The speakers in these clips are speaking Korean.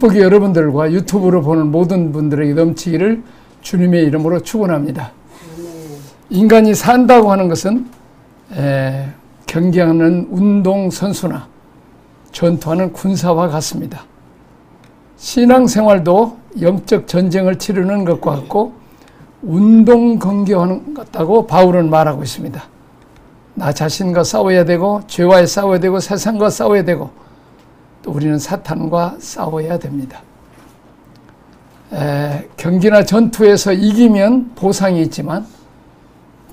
축복이 여러분들과 유튜브로 보는 모든 분들에게 넘치기를 주님의 이름으로 축원합니다. 인간이 산다고 하는 것은 경기하는 운동선수나 전투하는 군사와 같습니다. 신앙생활도 영적 전쟁을 치르는 것과 같고 운동 경기하는 것 같다고 바울은 말하고 있습니다. 나 자신과 싸워야 되고 죄와 싸워야 되고 세상과 싸워야 되고 또 우리는 사탄과 싸워야 됩니다. 경기나 전투에서 이기면 보상이 있지만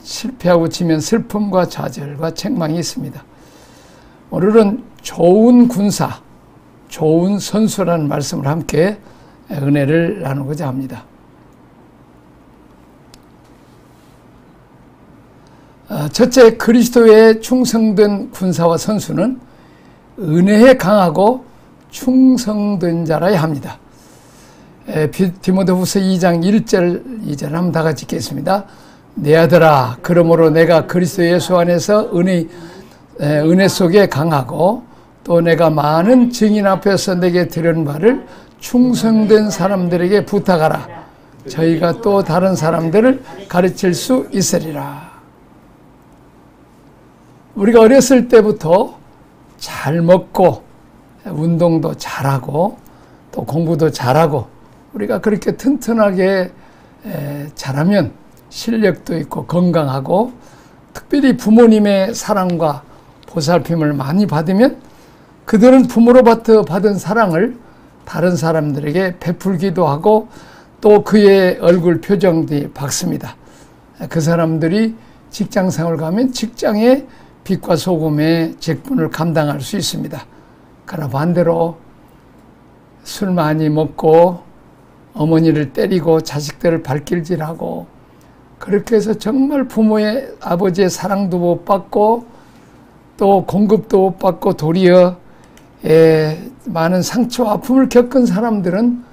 실패하고 지면 슬픔과 좌절과 책망이 있습니다. 오늘은 좋은 군사, 좋은 선수라는 말씀을 함께 은혜를 나누고자 합니다. 첫째, 그리스도에 충성된 군사와 선수는 은혜에 강하고 충성된 자라야 합니다. 디모데후서 2장 1절 2절 한번 다 같이 읽겠습니다. 내 아들아, 그러므로 내가 그리스도 예수 안에서 은혜 속에 강하고 또 내가 많은 증인 앞에서 내게 들은 바를 충성된 사람들에게 부탁하라. 저희가 또 다른 사람들을 가르칠 수 있으리라. 우리가 어렸을 때부터 잘 먹고 운동도 잘하고 또 공부도 잘하고 우리가 그렇게 튼튼하게 자라면 실력도 있고 건강하고 특별히 부모님의 사랑과 보살핌을 많이 받으면 그들은 부모로부터 받은 사랑을 다른 사람들에게 베풀기도 하고 또 그의 얼굴 표정이 밝습니다. 그 사람들이 직장생활 가면 직장의 빛과 소금의 직분을 감당할 수 있습니다. 그러나 반대로 술 많이 먹고 어머니를 때리고 자식들을 발길질하고 그렇게 해서 정말 부모의 아버지의 사랑도 못 받고 또 공급도 못 받고 도리어 많은 상처와 아픔을 겪은 사람들은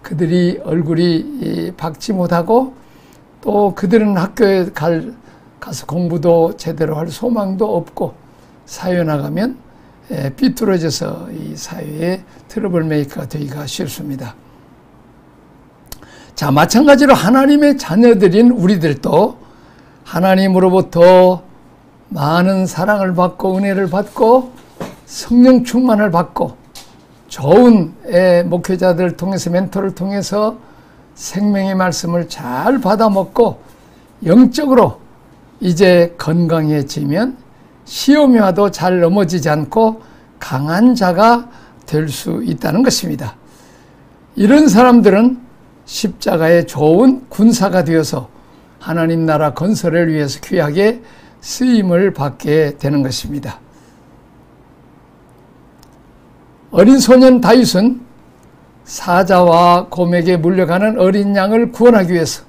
그들이 얼굴이 밝지 못하고 또 그들은 학교에 가서 공부도 제대로 할 소망도 없고 사회에 나가면 삐뚤어져서 이 사회의 트러블 메이커가 되기가 쉽습니다. 자, 마찬가지로 하나님의 자녀들인 우리들도 하나님으로부터 많은 사랑을 받고 은혜를 받고 성령 충만을 받고 좋은 목회자들을 통해서 멘토를 통해서 생명의 말씀을 잘 받아먹고 영적으로 이제 건강해지면 시험이 와도 잘 넘어지지 않고 강한 자가 될 수 있다는 것입니다. 이런 사람들은 십자가의 좋은 군사가 되어서 하나님 나라 건설을 위해서 귀하게 쓰임을 받게 되는 것입니다. 어린 소년 다윗은 사자와 곰에게 물려가는 어린 양을 구원하기 위해서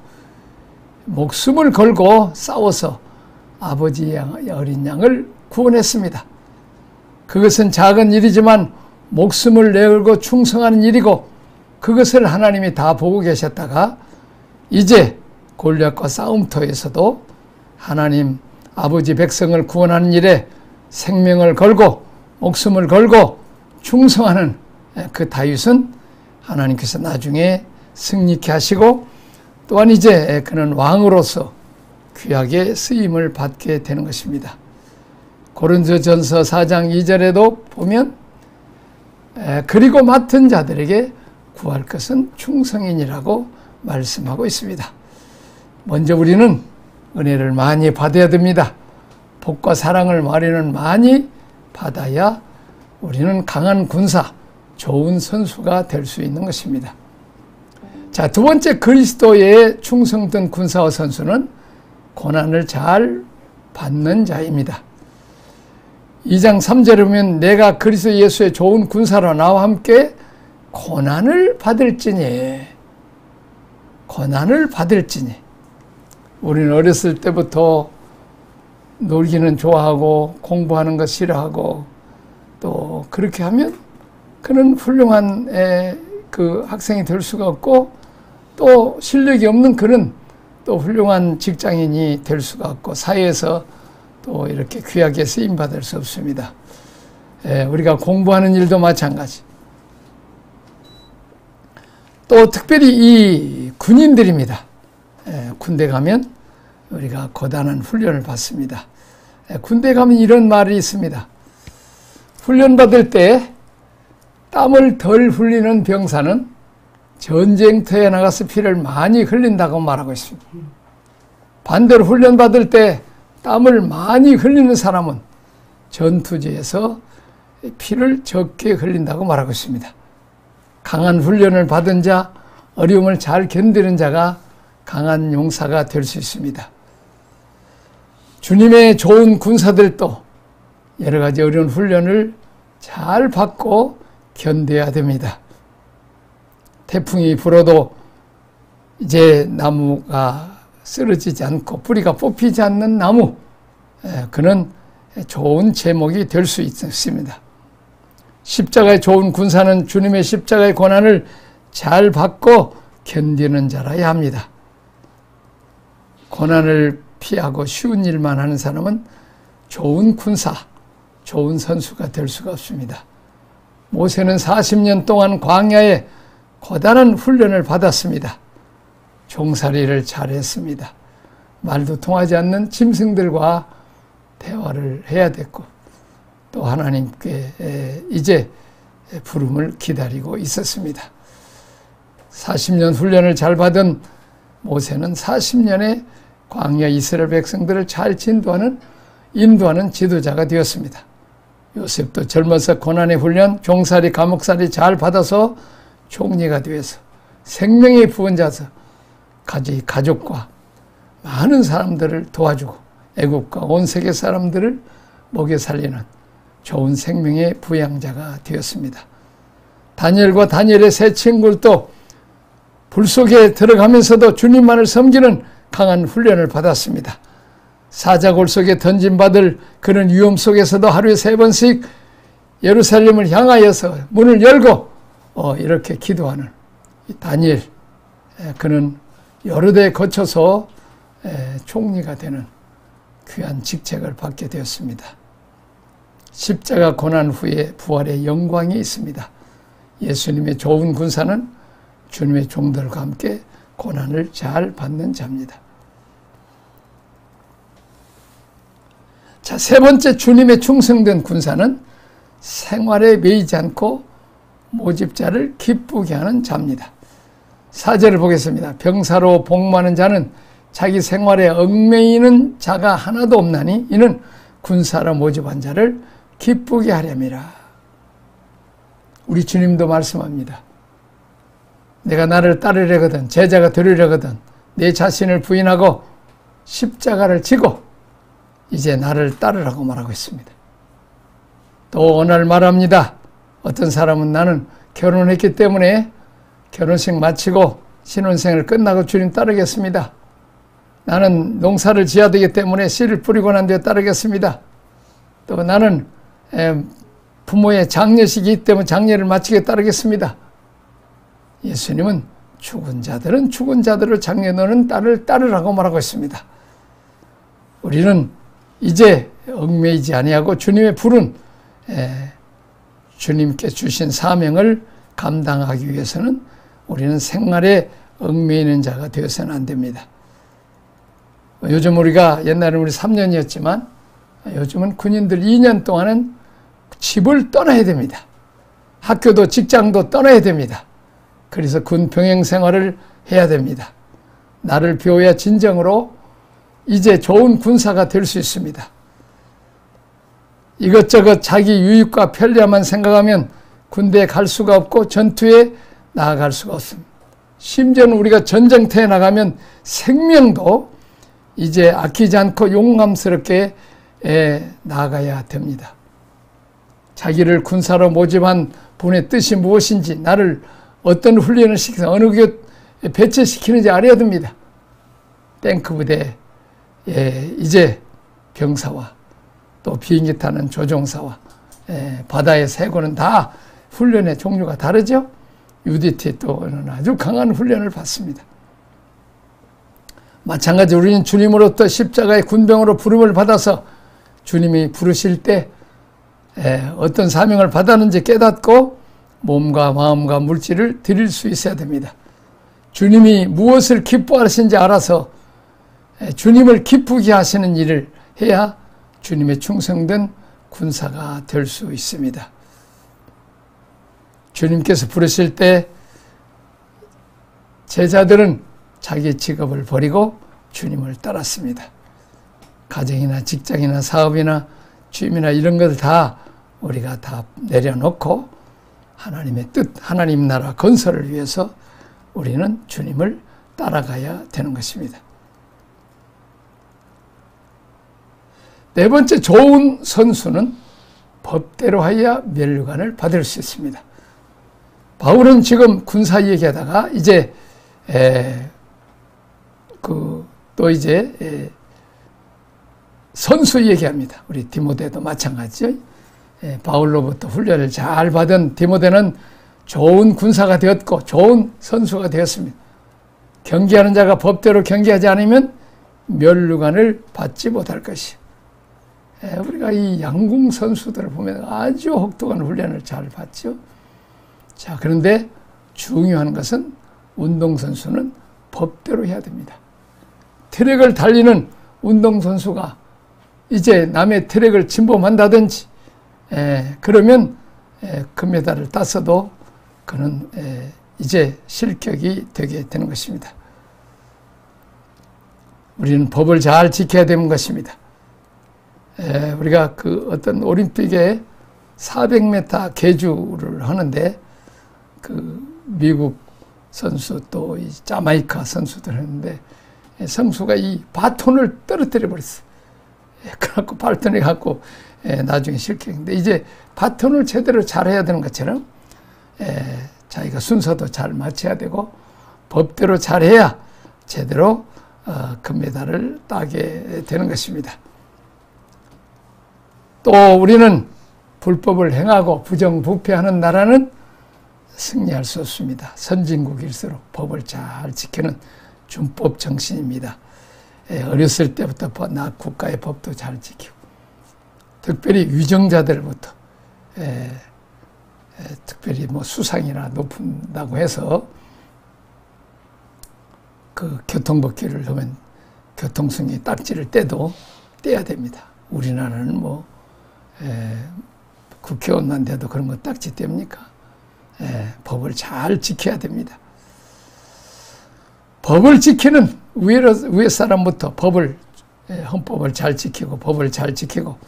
목숨을 걸고 싸워서 아버지의 어린 양을 구원했습니다. 그것은 작은 일이지만 목숨을 내걸고 충성하는 일이고 그것을 하나님이 다 보고 계셨다가 이제 골리앗과 싸움터에서도 하나님 아버지 백성을 구원하는 일에 생명을 걸고 목숨을 걸고 충성하는 그 다윗은 하나님께서 나중에 승리케 하시고 또한 이제 그는 왕으로서 귀하게 쓰임을 받게 되는 것입니다. 고린도전서 4장 2절에도 보면 그리고 맡은 자들에게 구할 것은 충성인이라고 말씀하고 있습니다. 먼저 우리는 은혜를 많이 받아야 됩니다. 복과 사랑을 마련은 많이 받아야 우리는 강한 군사, 좋은 선수가 될 수 있는 것입니다. 자, 두 번째 그리스도의 충성된 군사와 선수는 고난을 잘 받는 자입니다. 2장 3절에 보면 내가 그리스도 예수의 좋은 군사로 나와 함께 고난을 받을지니 우리는 어렸을 때부터 놀기는 좋아하고 공부하는 거 싫어하고 또 그렇게 하면 그는 훌륭한 그 학생이 될 수가 없고 또 실력이 없는 그는 또 훌륭한 직장인이 될 수가 없고 사회에서 또 이렇게 귀하게 쓰임받을 수 없습니다. 우리가 공부하는 일도 마찬가지. 또 특별히 이 군인들입니다. 군대 가면 우리가 고단한 훈련을 받습니다. 군대 가면 이런 말이 있습니다. 훈련 받을 때 땀을 덜 흘리는 병사는 전쟁터에 나가서 피를 많이 흘린다고 말하고 있습니다. 반대로 훈련 받을 때 땀을 많이 흘리는 사람은 전투지에서 피를 적게 흘린다고 말하고 있습니다. 강한 훈련을 받은 자, 어려움을 잘 견디는 자가 강한 용사가 될 수 있습니다. 주님의 좋은 군사들도 여러 가지 어려운 훈련을 잘 받고 견뎌야 됩니다. 태풍이 불어도 이제 나무가 쓰러지지 않고 뿌리가 뽑히지 않는 나무, 그는 좋은 제목이 될 수 있습니다. 십자가의 좋은 군사는 주님의 십자가의 고난을 잘 받고 견디는 자라야 합니다. 고난을 피하고 쉬운 일만 하는 사람은 좋은 군사, 좋은 선수가 될 수가 없습니다. 모세는 40년 동안 광야에 고단한 훈련을 받았습니다. 종살이를 잘했습니다. 말도 통하지 않는 짐승들과 대화를 해야 됐고 또 하나님께 이제 부름을 기다리고 있었습니다. 40년 훈련을 잘 받은 모세는 40년의 광야 이스라엘 백성들을 잘 인도하는 지도자가 되었습니다. 요셉도 젊어서 고난의 훈련, 종살이, 감옥살이 잘 받아서 총리가 되어서 생명의 부원자서 가족과 많은 사람들을 도와주고 애국과 온 세계 사람들을 먹여 살리는 좋은 생명의 부양자가 되었습니다. 다니엘과 다니엘의 세 친구들도 불 속에 들어가면서도 주님만을 섬기는 강한 훈련을 받았습니다. 사자골 속에 던짐받을 그런 위험 속에서도 하루에 3번씩 예루살렘을 향하여서 문을 열고 이렇게 기도하는 다니엘, 그는 여러 대 거쳐서 총리가 되는 귀한 직책을 받게 되었습니다. 십자가 고난 후에 부활의 영광이 있습니다. 예수님의 좋은 군사는 주님의 종들과 함께 고난을 잘 받는 자입니다. 자, 세 번째, 주님의 충성된 군사는 생활에 매이지 않고 모집자를 기쁘게 하는 자입니다. 4절을 보겠습니다. 병사로 복무하는 자는 자기 생활에 얽매이는 자가 하나도 없나니 이는 군사로 모집한 자를 기쁘게 하렴이라. 우리 주님도 말씀합니다. 내가 나를 따르려거든, 제자가 되려거든 내 자신을 부인하고 십자가를 지고 이제 나를 따르라고 말하고 있습니다. 또 오늘 말합니다. 어떤 사람은 나는 결혼했기 때문에 결혼식 마치고 신혼생을 끝나고 주님 따르겠습니다. 나는 농사를 지어야 되기 때문에 씨를 뿌리고 난 뒤에 따르겠습니다. 또 나는 부모의 장례식이 있기 때문에 장례를 마치게 따르겠습니다. 예수님은 죽은 자들은 죽은 자들을 장례 너는 딸을 따르라고 말하고 있습니다. 우리는 이제 얽매이지 아니하고 주님의 부른 주님께 주신 사명을 감당하기 위해서는 우리는 생활에 얽매이는 자가 되어서는 안 됩니다. 요즘 우리가 옛날에는 우리 3년이었지만 요즘은 군인들 2년 동안은 집을 떠나야 됩니다. 학교도 직장도 떠나야 됩니다. 그래서 군 병행 생활을 해야 됩니다. 나를 비워야 진정으로 이제 좋은 군사가 될 수 있습니다. 이것저것 자기 유익과 편리함만 생각하면 군대에 갈 수가 없고 전투에 나아갈 수가 없습니다. 심지어는 우리가 전쟁터에 나가면 생명도 이제 아끼지 않고 용감스럽게 나아가야 됩니다. 자기를 군사로 모집한 분의 뜻이 무엇인지, 나를 어떤 훈련을 시켜서 어느 곳에 배치시키는지 알아야 됩니다. 탱크 부대, 이제 병사와 또 비행기 타는 조종사와 바다의 새고는 다 훈련의 종류가 다르죠. UDT 또는 아주 강한 훈련을 받습니다. 마찬가지로 우리는 주님으로부터 십자가의 군병으로 부름을 받아서 주님이 부르실 때 어떤 사명을 받았는지 깨닫고 몸과 마음과 물질을 드릴 수 있어야 됩니다. 주님이 무엇을 기뻐하시는지 알아서 주님을 기쁘게 하시는 일을 해야 주님의 충성된 군사가 될 수 있습니다. 주님께서 부르실 때 제자들은 자기 직업을 버리고 주님을 따랐습니다. 가정이나 직장이나 사업이나 취미나 이런 것을 다 우리가 다 내려놓고 하나님의 뜻, 하나님 나라 건설을 위해서 우리는 주님을 따라가야 되는 것입니다. 네 번째, 좋은 선수는 법대로 하여 면류관을 받을 수 있습니다. 바울은 지금 군사 얘기하다가 이제 선수 얘기합니다. 우리 디모데도 마찬가지죠. 바울로부터 훈련을 잘 받은 디모데는 좋은 군사가 되었고 좋은 선수가 되었습니다. 경기하는 자가 법대로 경기하지 않으면 면류관을 받지 못할 것이요. 우리가 이 양궁 선수들을 보면 아주 혹독한 훈련을 잘 받죠. 자, 그런데 중요한 것은 운동선수는 법대로 해야 됩니다. 트랙을 달리는 운동선수가 이제 남의 트랙을 침범한다든지 그러면 금메달을 땄어도 그는 이제 실격이 되게 되는 것입니다. 우리는 법을 잘 지켜야 되는 것입니다. 우리가 그 어떤 올림픽에 400m 계주를 하는데 그 미국 선수 또 이 자마이카 선수들 하는데 선수가 이 바톤을 떨어뜨려 버렸어요. 그래갖고 바톤이 갖고 나중에 실격인데 이제 바톤을 제대로 잘해야 되는 것처럼 자기가 순서도 잘 맞춰야 되고 법대로 잘해야 제대로 금메달을 따게 되는 것입니다. 또 우리는 불법을 행하고 부정부패하는 나라는 승리할 수 없습니다. 선진국일수록 법을 잘 지키는 준법 정신입니다. 어렸을 때부터 국가의 법도 잘 지키고 특별히 위정자들부터 특별히 뭐 수상이나 높은다고 해서 그 교통법규를 하면 교통승리 딱지를 떼야 됩니다. 우리나라는 뭐 국회의원만 돼도 그런 거 딱지 뗍니까? 법을 잘 지켜야 됩니다. 법을 지키는 위에 사람부터 헌법을 잘 지키고 법을 잘 지키고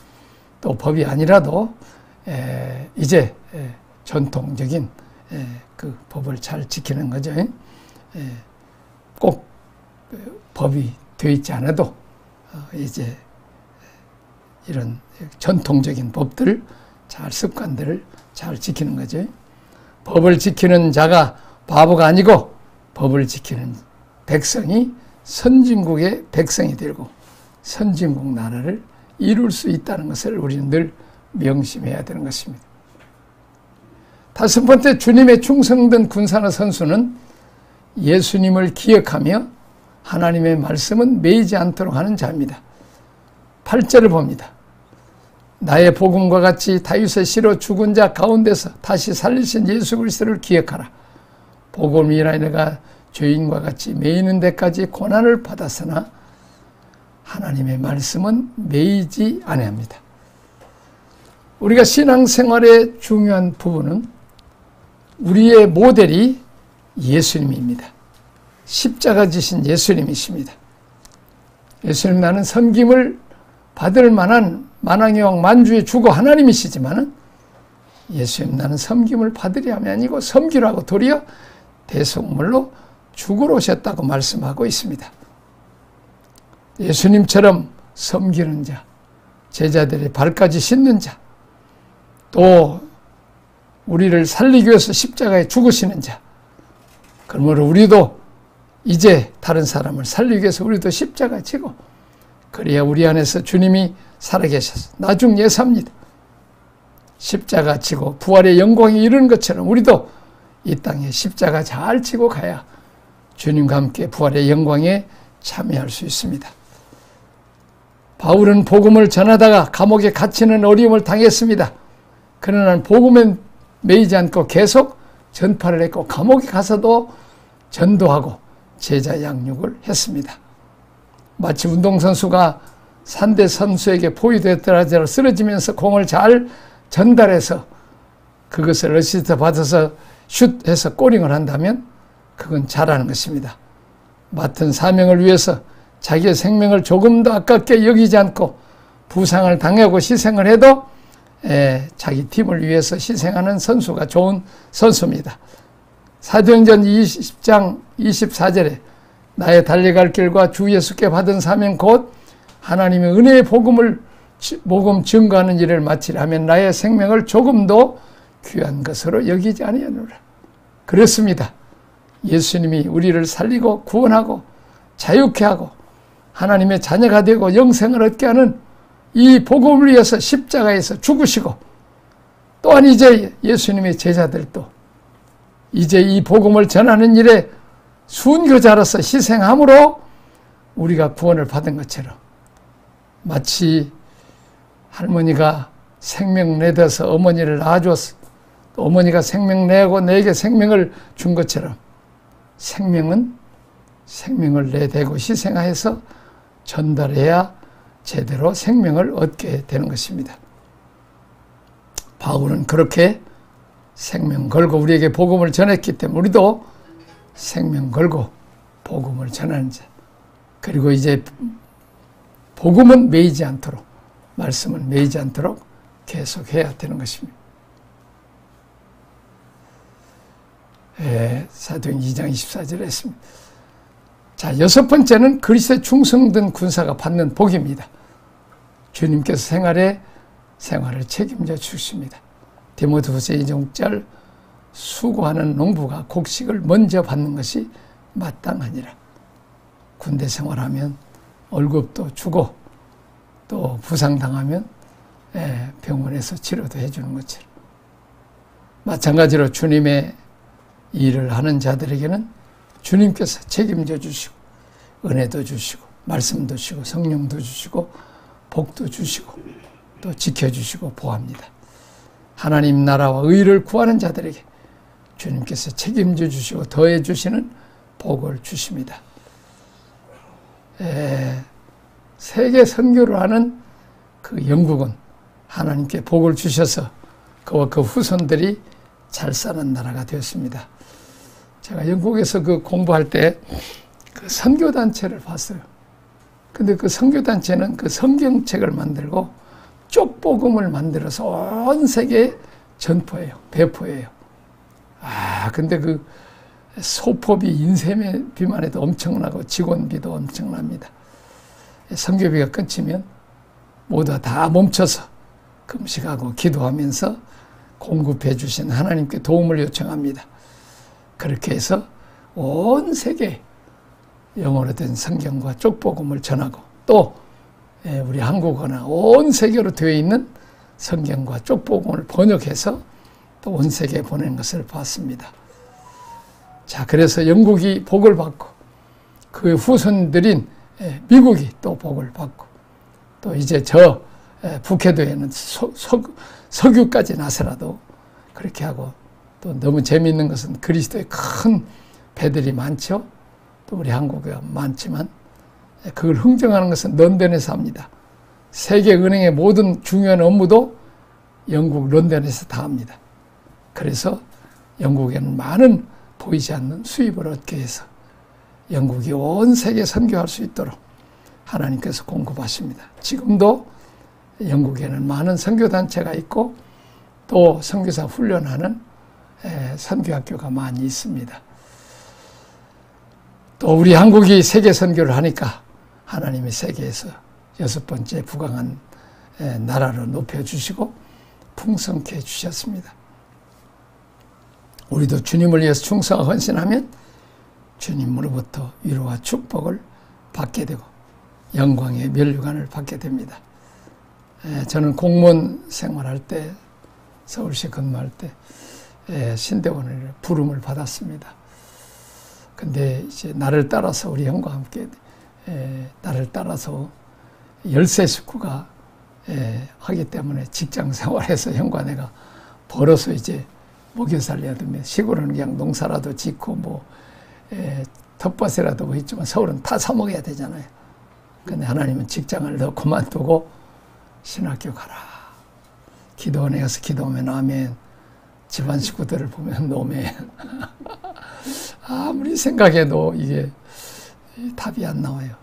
또 법이 아니라도 이제 전통적인 그 법을 잘 지키는 거죠. 꼭 법이 되어 있지 않아도 이제 이런 전통적인 법들, 습관들을 잘 지키는 거죠. 법을 지키는 자가 바보가 아니고 법을 지키는 백성이 선진국의 백성이 되고 선진국 나라를 이룰 수 있다는 것을 우리는 늘 명심해야 되는 것입니다. 다섯 번째, 주님의 충성된 군사나 선수는 예수님을 기억하며 하나님의 말씀은 매이지 않도록 하는 자입니다. 8절을 봅니다. 나의 복음과 같이 다윗의 씨로 죽은 자 가운데서 다시 살리신 예수 그리스도를 기억하라. 복음이라 내가 죄인과 같이 매이는 데까지 고난을 받았으나 하나님의 말씀은 매이지 아니합니다. 우리가 신앙생활의 중요한 부분은 우리의 모델이 예수님입니다. 십자가 지신 예수님이십니다. 예수님, 나는 섬김을 받을 만한 만왕의 왕 만주의 주고 하나님이시지만은 예수님, 나는 섬김을 받으려면 아니고 섬기려 하고 도리어 대속물로 죽으러 오셨다고 말씀하고 있습니다. 예수님처럼 섬기는 자, 제자들의 발까지 씻는 자, 또 우리를 살리기 위해서 십자가에 죽으시는 자, 그러므로 우리도 이제 다른 사람을 살리기 위해서 우리도 십자가 지고 그래야 우리 안에서 주님이 살아계셔서 나중 예사입니다. 십자가 지고 부활의 영광에 이르는 것처럼 우리도 이 땅에 십자가 잘 지고 가야 주님과 함께 부활의 영광에 참여할 수 있습니다. 바울은 복음을 전하다가 감옥에 갇히는 어려움을 당했습니다. 그러나 복음에 매이지 않고 계속 전파를 했고 감옥에 가서도 전도하고 제자 양육을 했습니다. 마치 운동선수가 상대 선수에게 포위됐더라 하더라도 쓰러지면서 공을 잘 전달해서 그것을 어시스트 받아서 슛해서 꼬링을 한다면 그건 잘하는 것입니다. 맡은 사명을 위해서 자기의 생명을 조금도 아깝게 여기지 않고 부상을 당하고 희생을 해도 자기 팀을 위해서 희생하는 선수가 좋은 선수입니다. 사도행전 20장 24절에 나의 달려갈 길과 주 예수께 받은 사명 곧 하나님의 은혜의 복음 증거하는 일을 마치려 하면 나의 생명을 조금도 귀한 것으로 여기지 아니하노라. 그렇습니다. 예수님이 우리를 살리고 구원하고 자유케 하고 하나님의 자녀가 되고 영생을 얻게 하는 이 복음을 위해서 십자가에서 죽으시고 또한 이제 예수님의 제자들도 이제 이 복음을 전하는 일에 순교자로서 희생함으로 우리가 구원을 받은 것처럼 마치 할머니가 생명 내둬서 어머니를 낳아줬어. 어머니가 생명 내고 내게 생명을 준 것처럼 생명은 생명을 내대고 희생하여서 전달해야 제대로 생명을 얻게 되는 것입니다. 바울은 그렇게 생명 걸고 우리에게 복음을 전했기 때문에 우리도 생명 걸고 복음을 전하는 자. 그리고 이제 복음은 매이지 않도록, 말씀은 매이지 않도록 계속해야 되는 것입니다. 사도행 2장 24절에 했습니다. 자, 여섯 번째는 그리스도에 충성된 군사가 받는 복입니다. 주님께서 생활을 책임져 주십니다. 디모데후서 2장 6절 수고하는 농부가 곡식을 먼저 받는 것이 마땅하니라. 군대 생활하면 월급도 주고 또 부상당하면 병원에서 치료도 해주는 것처럼 마찬가지로 주님의 일을 하는 자들에게는 주님께서 책임져 주시고 은혜도 주시고 말씀도 주시고 성령도 주시고 복도 주시고 또 지켜주시고 보호합니다. 하나님 나라와 의를 구하는 자들에게 주님께서 책임져 주시고 더해 주시는 복을 주십니다. 세계 선교를 하는 그 영국은 하나님께 복을 주셔서 그와 그 후손들이 잘 사는 나라가 되었습니다. 제가 영국에서 그 공부할 때 그 선교단체를 봤어요. 근데 그 선교단체는 그 성경책을 만들고 쪽복음을 만들어서 온 세계에 전포해요. 배포해요. 근데 그 소포비, 인쇄비만 해도 엄청나고 직원비도 엄청납니다. 선교비가 끊기면 모두 다 멈춰서 금식하고 기도하면서 공급해 주신 하나님께 도움을 요청합니다. 그렇게 해서 온 세계에 영어로 된 성경과 쪽복음을 전하고 또 우리 한국어나 온 세계로 되어 있는 성경과 쪽복음을 번역해서 또 온 세계에 보낸 것을 봤습니다. 자, 그래서 영국이 복을 받고 그 후손들인 미국이 또 복을 받고 또 이제 저 북해도에는 석유까지 나서라도 그렇게 하고 또 너무 재미있는 것은 그리스도의 큰 배들이 많죠. 또 우리 한국에 많지만 그걸 흥정하는 것은 런던에서 합니다. 세계은행의 모든 중요한 업무도 영국 런던에서 다 합니다. 그래서 영국에는 많은 보이지 않는 수입을 얻게 해서 영국이 온 세계 선교할 수 있도록 하나님께서 공급하십니다. 지금도 영국에는 많은 선교단체가 있고 또 선교사 훈련하는 선교학교가 많이 있습니다. 또 우리 한국이 세계 선교를 하니까 하나님이 세계에서 여섯 번째 부강한 나라로 높여주시고 풍성케 해주셨습니다. 우리도 주님을 위해서 충성하고 헌신하면 주님으로부터 위로와 축복을 받게 되고 영광의 면류관을 받게 됩니다. 저는 공무원 생활할 때 서울시 근무할 때 신대원을 부름을 받았습니다. 근데 이제 나를 따라서 우리 형과 함께 나를 따라서 13 식구가 하기 때문에 직장 생활에서 형과 내가 벌어서 이제 먹여 살려야 되면 시골은 그냥 농사라도 짓고 뭐 텃밭이라도 뭐 있지만 서울은 다 사 먹어야 되잖아요. 근데 하나님은 직장을 더 그만두고 신학교 가라. 기도원에 가서 기도하면 아멘. 집안 식구들을 보면 노멘. 아무리 생각해도 이게 답이 안 나와요.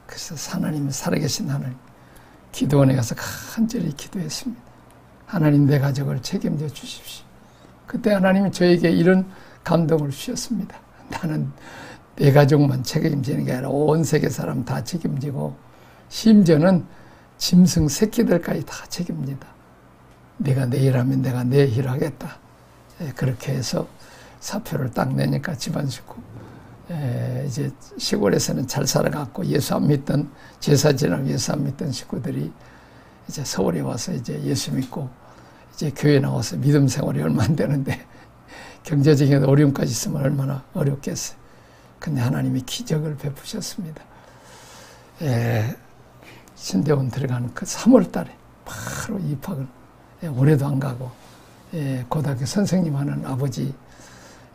그래서 하나님은 살아계신 하나님. 기도원에 가서 간절히 기도했습니다. 하나님 내 가족을 책임져 주십시오. 그때 하나님이 저에게 이런 감동을 주셨습니다. 나는 내 가족만 책임지는 게 아니라 온 세계 사람 다 책임지고 심지어는 짐승 새끼들까지 다 책임진다. 네가 내일 하면 내가 내일 하겠다. 그렇게 해서 사표를 딱 내니까 집안 식구 이제 시골에서는 잘 살아갔고 예수 안 믿던 제사 지나고 예수 안 믿던 식구들이 이제 서울에 와서 이제 예수 믿고 이제 교회 나와서 믿음 생활이 얼마 안 되는데 경제적인 어려움까지 있으면 얼마나 어렵겠어요. 근데 하나님이 기적을 베푸셨습니다. 신대원 들어가는 그 3월 달에 바로 입학을 올해도 안 가고 고등학교 선생님 하는 아버지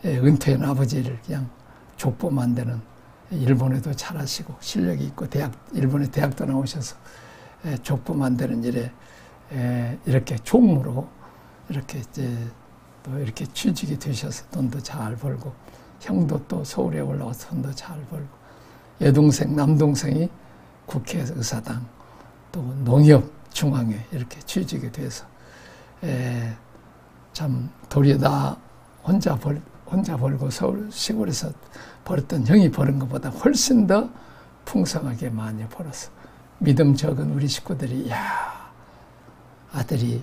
은퇴한 아버지를 그냥 족보 만드는 일본에도 잘하시고 실력이 있고 일본의 대학도 나오셔서 족보 만드는 일에 이렇게 종무로 이렇게 이제 또 이렇게 취직이 되셔서 돈도 잘 벌고 형도 또 서울에 올라와서 돈도 잘 벌고 여동생 남동생이 국회 의사당 또 농협 중앙회 이렇게 취직이 돼서 참 도리어 나 혼자 벌고 서울 시골에서 벌었던 형이 버는 것보다 훨씬 더 풍성하게 많이 벌어서 믿음 적은 우리 식구들이 야 아들이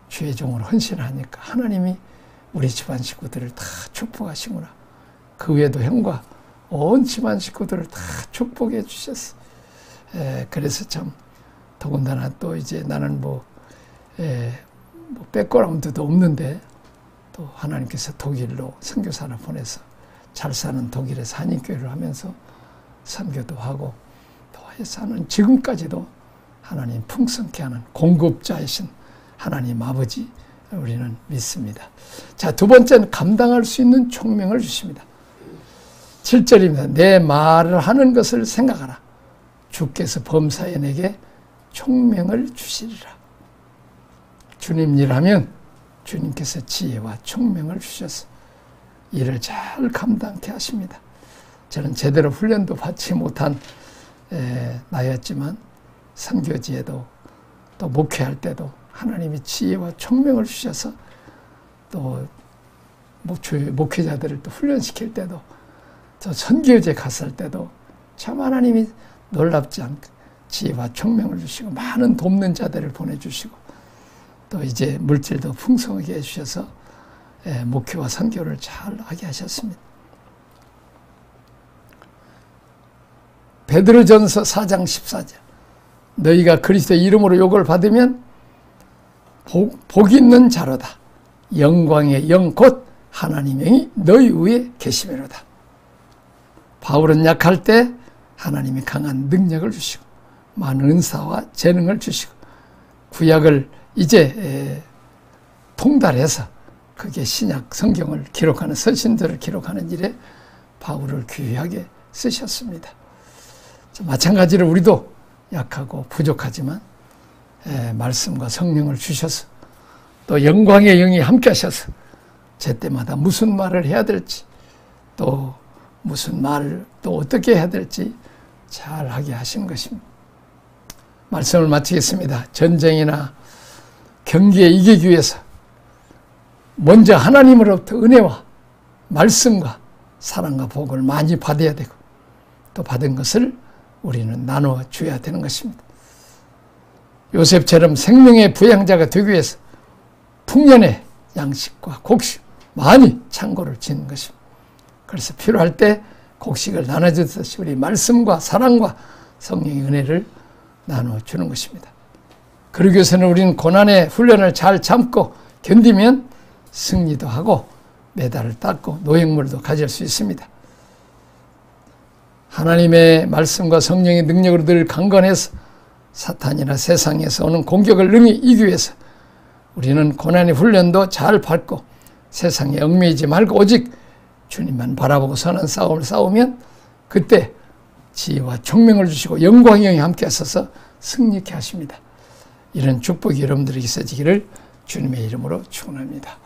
주의 종으로 헌신하니까 하나님이 우리 집안 식구들을 다 축복하시구나. 그 외에도 형과 온 집안 식구들을 다 축복해 주셨어. 그래서 참 더군다나 또 이제 나는 뭐 백그라운드도 없는데 또 하나님께서 독일로 선교사를 보내서 잘 사는 독일에서 한인교회를 하면서 선교도 하고 또 해서는 지금까지도 하나님 풍성케 하는 공급자이신 하나님 아버지 우리는 믿습니다. 자, 두 번째는 감당할 수 있는 총명을 주십니다. 7절입니다. 내 말을 하는 것을 생각하라. 주께서 범사에 내게 총명을 주시리라. 주님 일하면 주님께서 지혜와 총명을 주셔서 일을 잘 감당케 하십니다. 저는 제대로 훈련도 받지 못한 나였지만 선교지에도 또 목회할 때도 하나님이 지혜와 총명을 주셔서 또 목회자들을 또 훈련시킬 때도 저 선교지에 갔을 때도 참 하나님이 놀랍지 않게 지혜와 총명을 주시고 많은 돕는 자들을 보내주시고 또 이제 물질도 풍성하게 해주셔서 목회와 선교를 잘 하게 하셨습니다. 베드로전서 4장 14절 너희가 그리스도의 이름으로 욕을 받으면 복 있는 자로다. 영광의 영 곧 하나님의 영이 너희 위에 계시미로다. 바울은 약할 때 하나님이 강한 능력을 주시고 많은 은사와 재능을 주시고 구약을 이제 통달해서 그게 신약 성경을 기록하는 서신들을 기록하는 일에 바울을 귀하게 쓰셨습니다. 마찬가지로 우리도 약하고 부족하지만 말씀과 성령을 주셔서 또 영광의 영이 함께 하셔서 제때마다 무슨 말을 해야 될지 또 무슨 말을 또 어떻게 해야 될지 잘 하게 하신 것입니다. 말씀을 마치겠습니다. 전쟁이나 경기에 이기기 위해서 먼저 하나님으로부터 은혜와 말씀과 사랑과 복을 많이 받아야 되고 또 받은 것을 우리는 나눠 줘야 되는 것입니다. 요셉처럼 생명의 부양자가 되기 위해서 풍년의 양식과 곡식 많이 창고를 짓는 것입니다. 그래서 필요할 때 곡식을 나눠주듯이 우리 말씀과 사랑과 성령의 은혜를 나눠주는 것입니다. 그러기 위해서는 우리는 고난의 훈련을 잘 참고 견디면 승리도 하고 메달을 땄고 노획물도 가질 수 있습니다. 하나님의 말씀과 성령의 능력으로 늘 강건해서 사탄이나 세상에서 오는 공격을 능히 이기기 위해서 우리는 고난의 훈련도 잘 받고 세상에 얽매이지 말고 오직 주님만 바라보고 선한 싸움을 싸우면 그때 지혜와 총명을 주시고 영광의 영이 함께 하셔서 승리케 하십니다. 이런 축복이 여러분들에게 있어지기를 주님의 이름으로 축원합니다.